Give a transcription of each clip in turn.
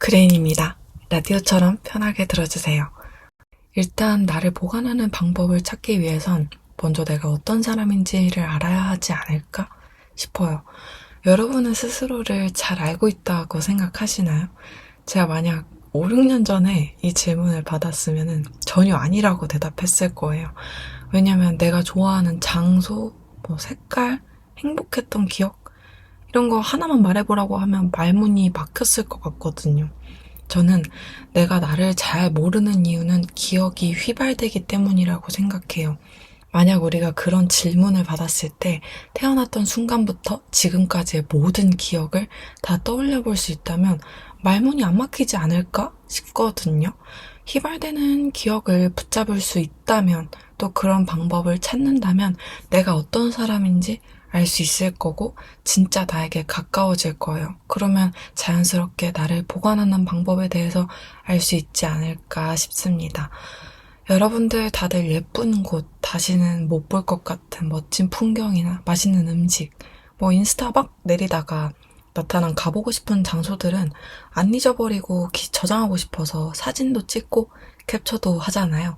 그레인입니다. 라디오처럼 편하게 들어주세요. 일단 나를 보관하는 방법을 찾기 위해선 먼저 내가 어떤 사람인지를 알아야 하지 않을까 싶어요. 여러분은 스스로를 잘 알고 있다고 생각하시나요? 제가 만약 5, 6년 전에 이 질문을 받았으면 전혀 아니라고 대답했을 거예요. 왜냐면 내가 좋아하는 장소, 색깔, 행복했던 기억, 이런 거 하나만 말해보라고 하면 말문이 막혔을 것 같거든요. 저는 내가 나를 잘 모르는 이유는 기억이 휘발되기 때문이라고 생각해요. 만약 우리가 그런 질문을 받았을 때 태어났던 순간부터 지금까지의 모든 기억을 다 떠올려 볼 수 있다면 말문이 안 막히지 않을까 싶거든요. 휘발되는 기억을 붙잡을 수 있다면, 또 그런 방법을 찾는다면 내가 어떤 사람인지 알 수 있을 거고 진짜 나에게 가까워질 거예요. 그러면 자연스럽게 나를 보관하는 방법에 대해서 알 수 있지 않을까 싶습니다. 여러분들 다들 예쁜 곳, 다시는 못 볼 것 같은 멋진 풍경이나 맛있는 음식, 인스타 막 내리다가 나타난 가보고 싶은 장소들은 안 잊어버리고 저장하고 싶어서 사진도 찍고 캡처도 하잖아요.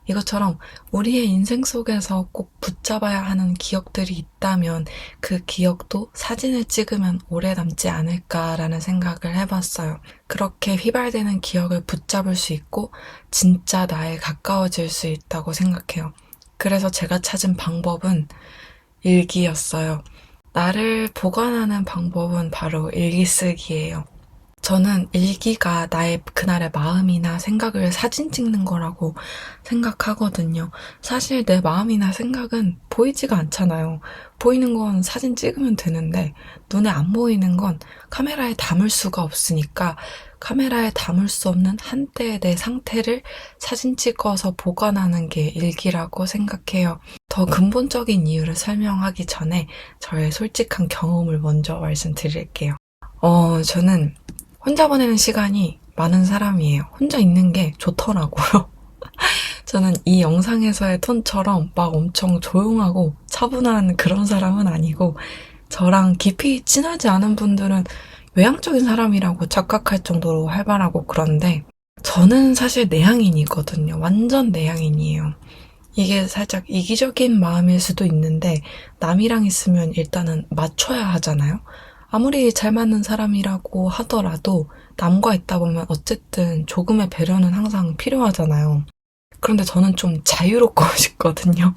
이것처럼 우리의 인생 속에서 꼭 붙잡아야 하는 기억들이 있다면 그 기억도 사진을 찍으면 오래 남지 않을까라는 생각을 해봤어요. 그렇게 휘발되는 기억을 붙잡을 수 있고 진짜 나에 가까워질 수 있다고 생각해요. 그래서 제가 찾은 방법은 일기였어요. 나를 보관하는 방법은 바로 일기 쓰기예요. 저는 일기가 나의 그날의 마음이나 생각을 사진 찍는 거라고 생각하거든요. 사실 내 마음이나 생각은 보이지가 않잖아요. 보이는 건 사진 찍으면 되는데 눈에 안 보이는 건 카메라에 담을 수가 없으니까 카메라에 담을 수 없는 한때의 내 상태를 사진 찍어서 보관하는 게 일기라고 생각해요. 더 근본적인 이유를 설명하기 전에 저의 솔직한 경험을 먼저 말씀드릴게요. 저는 혼자 보내는 시간이 많은 사람이에요. 혼자 있는 게 좋더라고요. 저는 이 영상에서의 톤처럼 막 엄청 조용하고 차분한 그런 사람은 아니고, 저랑 깊이 친하지 않은 분들은 외향적인 사람이라고 착각할 정도로 활발하고 그런데, 저는 사실 내향인이거든요. 완전 내향인이에요. 이게 살짝 이기적인 마음일 수도 있는데, 남이랑 있으면 일단은 맞춰야 하잖아요. 아무리 잘 맞는 사람이라고 하더라도 남과 있다 보면 어쨌든 조금의 배려는 항상 필요하잖아요. 그런데 저는 좀 자유롭고 싶거든요.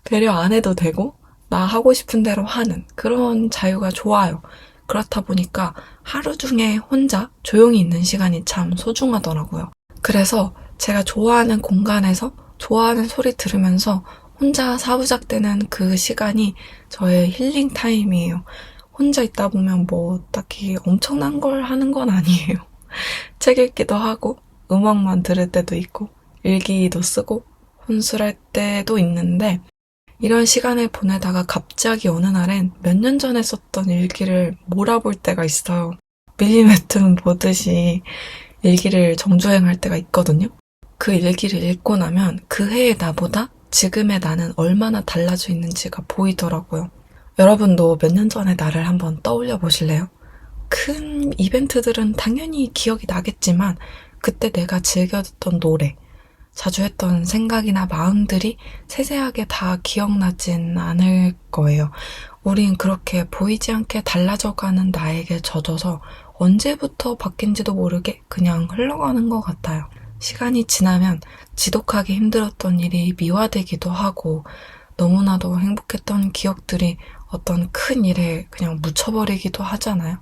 배려 안 해도 되고 나 하고 싶은 대로 하는 그런 자유가 좋아요. 그렇다 보니까 하루 중에 혼자 조용히 있는 시간이 참 소중하더라고요. 그래서 제가 좋아하는 공간에서 좋아하는 소리 들으면서 혼자 사부작되는 그 시간이 저의 힐링 타임이에요. 혼자 있다 보면 딱히 엄청난 걸 하는 건 아니에요. 책 읽기도 하고, 음악만 들을 때도 있고, 일기도 쓰고, 혼술할 때도 있는데, 이런 시간을 보내다가 갑자기 어느 날엔 몇 년 전에 썼던 일기를 몰아볼 때가 있어요. 밀리매트문 보듯이 일기를 정주행할 때가 있거든요. 그 일기를 읽고 나면 그 해의 나보다 지금의 나는 얼마나 달라져 있는지가 보이더라고요. 여러분도 몇 년 전의 나를 한번 떠올려 보실래요? 큰 이벤트들은 당연히 기억이 나겠지만 그때 내가 즐겨 듣던 노래, 자주 했던 생각이나 마음들이 세세하게 다 기억나진 않을 거예요. 우린 그렇게 보이지 않게 달라져가는 나에게 젖어서 언제부터 바뀐지도 모르게 그냥 흘러가는 것 같아요. 시간이 지나면 지독하게 힘들었던 일이 미화되기도 하고 너무나도 행복했던 기억들이 어떤 큰 일에 그냥 묻혀버리기도 하잖아요.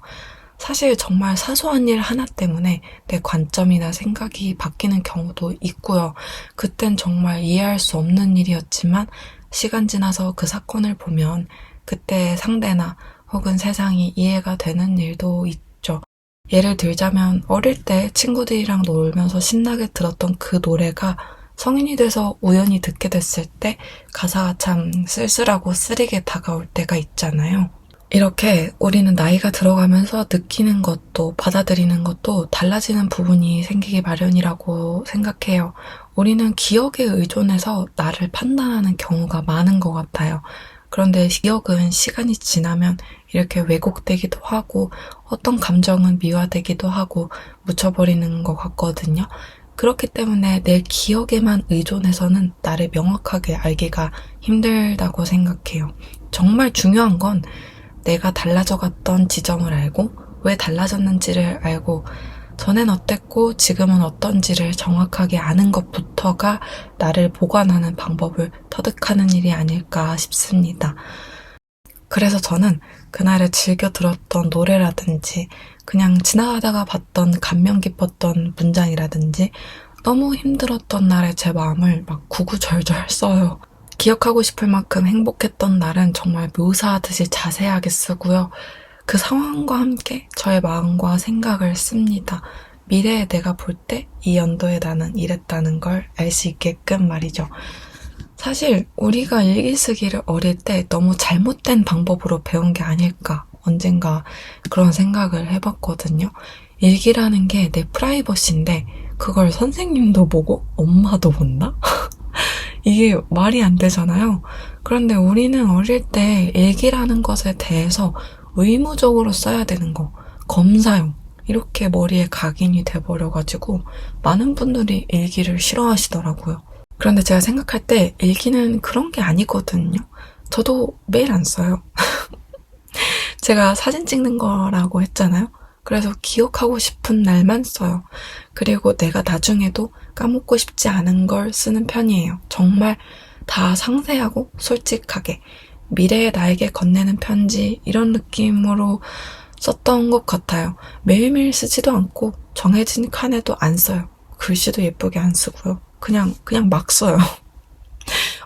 사실 정말 사소한 일 하나 때문에 내 관점이나 생각이 바뀌는 경우도 있고요. 그땐 정말 이해할 수 없는 일이었지만 시간 지나서 그 사건을 보면 그때의 상대나 혹은 세상이 이해가 되는 일도 있죠. 예를 들자면 어릴 때 친구들이랑 놀면서 신나게 들었던 그 노래가 성인이 돼서 우연히 듣게 됐을 때 가사가 참 쓸쓸하고 쓰리게 다가올 때가 있잖아요. 이렇게 우리는 나이가 들어가면서 느끼는 것도 받아들이는 것도 달라지는 부분이 생기기 마련이라고 생각해요. 우리는 기억에 의존해서 나를 판단하는 경우가 많은 것 같아요. 그런데 기억은 시간이 지나면 이렇게 왜곡되기도 하고 어떤 감정은 미화되기도 하고 묻혀버리는 것 같거든요. 그렇기 때문에 내 기억에만 의존해서는 나를 명확하게 알기가 힘들다고 생각해요. 정말 중요한 건 내가 달라져 갔던 지점을 알고 왜 달라졌는지를 알고 전엔 어땠고 지금은 어떤지를 정확하게 아는 것부터가 나를 보관하는 방법을 터득하는 일이 아닐까 싶습니다. 그래서 저는 그날에 즐겨 들었던 노래라든지 그냥 지나가다가 봤던 감명 깊었던 문장이라든지 너무 힘들었던 날의 제 마음을 막 구구절절 써요. 기억하고 싶을 만큼 행복했던 날은 정말 묘사하듯이 자세하게 쓰고요. 그 상황과 함께 저의 마음과 생각을 씁니다. 미래에 내가 볼 때 이 연도에 나는 이랬다는 걸 알 수 있게끔 말이죠. 사실 우리가 일기 쓰기를 어릴 때 너무 잘못된 방법으로 배운 게 아닐까 언젠가 그런 생각을 해봤거든요. 일기라는 게 내 프라이버시인데 그걸 선생님도 보고 엄마도 본다? 이게 말이 안 되잖아요. 그런데 우리는 어릴 때 일기라는 것에 대해서 의무적으로 써야 되는 거, 검사용, 이렇게 머리에 각인이 돼버려가지고 많은 분들이 일기를 싫어하시더라고요. 그런데 제가 생각할 때 일기는 그런 게 아니거든요. 저도 매일 안 써요. 제가 사진 찍는 거라고 했잖아요. 그래서 기억하고 싶은 날만 써요. 그리고 내가 나중에도 까먹고 싶지 않은 걸 쓰는 편이에요. 정말 다 상세하고 솔직하게 미래의 나에게 건네는 편지 이런 느낌으로 썼던 것 같아요. 매일매일 쓰지도 않고 정해진 칸에도 안 써요. 글씨도 예쁘게 안 쓰고요. 그냥 막 써요.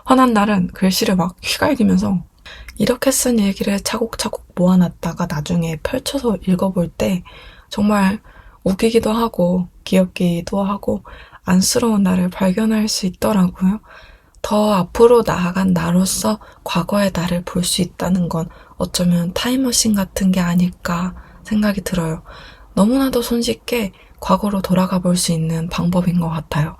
화난 날은 글씨를 막 휘갈기면서 이렇게 쓴 일기를 차곡차곡 모아놨다가 나중에 펼쳐서 읽어볼 때 정말 웃기기도 하고 귀엽기도 하고 안쓰러운 나를 발견할 수 있더라고요. 더 앞으로 나아간 나로서 과거의 나를 볼 수 있다는 건 어쩌면 타임머신 같은 게 아닐까 생각이 들어요. 너무나도 손쉽게 과거로 돌아가 볼 수 있는 방법인 것 같아요.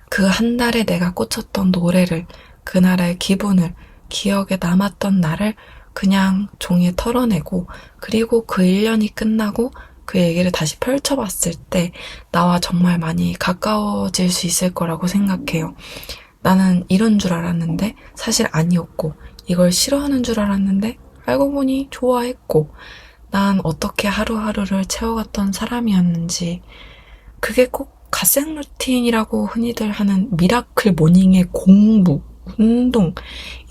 그 한 달에 내가 꽂혔던 노래를, 그날의 기분을, 기억에 남았던 날을 그냥 종이에 털어내고 그리고 그 1년이 끝나고 그 얘기를 다시 펼쳐봤을 때 나와 정말 많이 가까워질 수 있을 거라고 생각해요. 나는 이런 줄 알았는데 사실 아니었고 이걸 싫어하는 줄 알았는데 알고 보니 좋아했고 난 어떻게 하루하루를 채워갔던 사람이었는지 그게 꼭 갓생 루틴이라고 흔히들 하는 미라클 모닝의 공부, 운동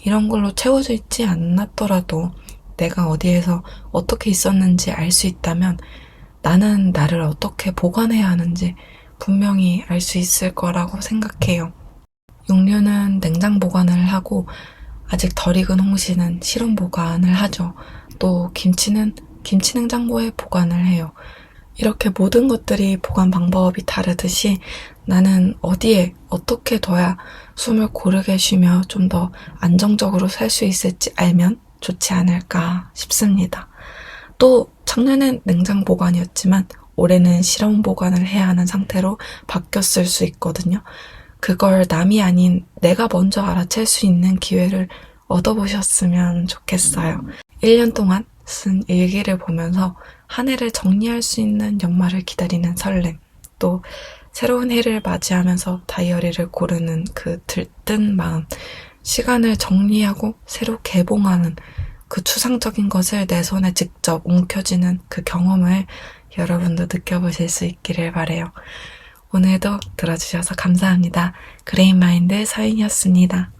이런 걸로 채워져 있지 않았더라도 내가 어디에서 어떻게 있었는지 알 수 있다면 나는 나를 어떻게 보관해야 하는지 분명히 알 수 있을 거라고 생각해요. 육류는 냉장 보관을 하고 아직 덜 익은 홍시는 실온 보관을 하죠. 또 김치는 김치 냉장고에 보관을 해요. 이렇게 모든 것들이 보관 방법이 다르듯이 나는 어디에 어떻게 둬야 숨을 고르게 쉬며 좀 더 안정적으로 살 수 있을지 알면 좋지 않을까 싶습니다. 또 작년엔 냉장 보관이었지만 올해는 실온 보관을 해야 하는 상태로 바뀌었을 수 있거든요. 그걸 남이 아닌 내가 먼저 알아챌 수 있는 기회를 얻어보셨으면 좋겠어요. 1년 동안 쓴 일기를 보면서 한 해를 정리할 수 있는 연말을 기다리는 설렘, 또 새로운 해를 맞이하면서 다이어리를 고르는 그 들뜬 마음, 시간을 정리하고 새로 개봉하는 그 추상적인 것을 내 손에 직접 움켜쥐는 그 경험을 여러분도 느껴보실 수 있기를 바라요. 오늘도 들어주셔서 감사합니다. 그레인마인드 서인이었습니다.